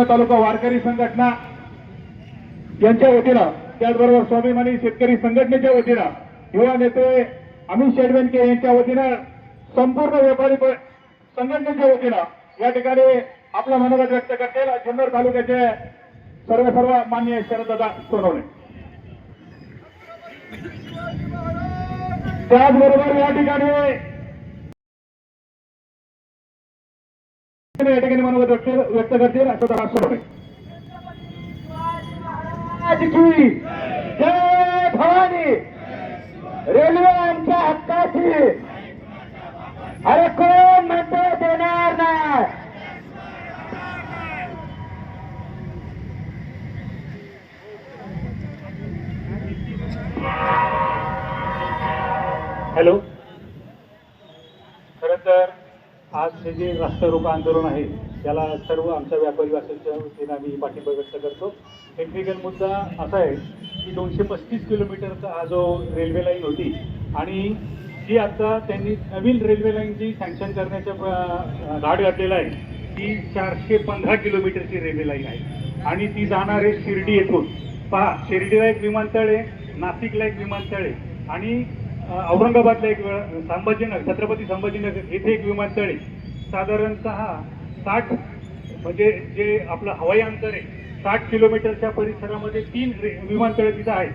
तालुका वारकरी संघटना यांच्या वतीनं, त्याचबरोबर स्वाभिमानी शेतकरी संघटनेच्या वतीनं, युवा नेते अमित शेटबेनके यांच्या वतीनं, संपूर्ण व्यापारी संघटनेच्या वतीनं या ठिकाणी आपला मनोगत व्यक्त करतील जुन्नर तालुक्याचे सर्व माननीय शरददादा सोनवणे. त्याचबरोबर या ठिकाणी मनोगत व्यक्त करतील अशोकदादा सोनवणे. जय भवानी. रेल्वे आमच्या हक्काची. अरे कोण म्हणतो देणार नाही. हॅलो. खरं तर आज हे जे रास्ता रोको आंदोलन आहे त्याला सर्व आमच्या व्यापारी वासियांच्या वतीने आम्ही पाठिंबा व्यक्त करतो. टेक्निकल मुद्दा असा आहे की 235 किलोमीटरचा हा जो रेल्वे लाईन होती आणि जी आता त्यांनी नवीन रेल्वे लाईन जी सँक्शन करण्याचा घाट घातलेला आहे ती 415 किलोमीटरची रेल्वे लाईन आहे आणि ती जाणार आहे शिर्डी येथून. पहा, शिर्डीला एक विमानतळ आहे, नाशिकला एक विमानतळ आहे आणि औरंगाबादला एक संभाजीनगर, छत्रपती संभाजीनगर येथे एक विमानतळ आहे. साधारणतः 60 म्हणजे जे आपलं हवाई अंतर आहे 60 किलोमीटरच्या परिसरामध्ये 3 विमानतळ तिथं आहेत.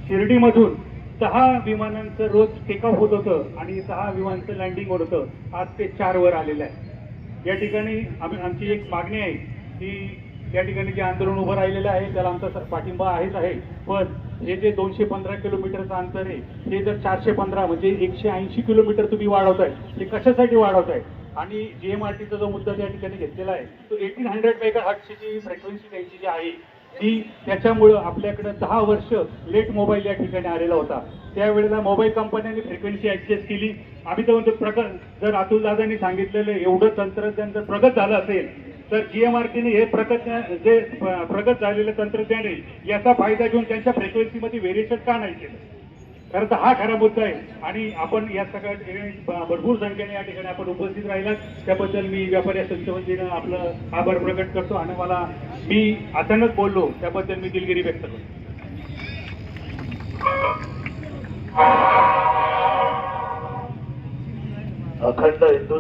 शिर्डीमधून 10 विमानांचं रोज टेकऑफ होत होतं आणि 10 विमानांचं लँडिंग होत होतं. आज ते 4 वर आलेलं आहे. या ठिकाणी आमची एक मागणी आहे की या ठिकाणी जे आंदोलन उभं राहिलेलं आहे त्याला आमचा पाठिंबा आहेच आहे, पण हे जे 215 किलोमीटरचं अंतर आहे हे जर 415 म्हणजे 180 किलोमीटर तुम्ही वाढवताय, ते कशासाठी वाढवताय? आणि GMRTचा जो मुद्दा त्या ठिकाणी घेतलेला आहे तो 1800 मेगाहर्ट्झची जी फ्रिक्वेन्सी त्यांची जी आहे ती, त्याच्यामुळं आपल्याकडे 10 वर्ष लेट मोबाईल या ठिकाणी आलेला होता. त्यावेळेला मोबाईल कंपन्यांनी फ्रिक्वेन्सी ऍडजस्ट केली. आम्ही तर म्हणतो जर अतुल दादांनी सांगितलेलं एवढं तंत्रज्ञान जर प्रगत झालं असेल तर GMRTने हे प्रगत झालेलं तंत्रज्ञान आहे याचा फायदा घेऊन त्यांच्या फ्रिक्वेन्सीमध्ये व्हेरिएशन का नाही केलं? खरं तर हा खरा मुद्दा आहे आणि आपण या सगळ्या भरपूर संख्येने या ठिकाणी आपण उपस्थित राहिलात त्याबद्दल मी व्यापारी संघटनेच्या वतीनं आपलं आभार प्रकट करतो आणि मी अचानक बोललो त्याबद्दल मी दिलगिरी व्यक्त करतो. अखंड हिंदू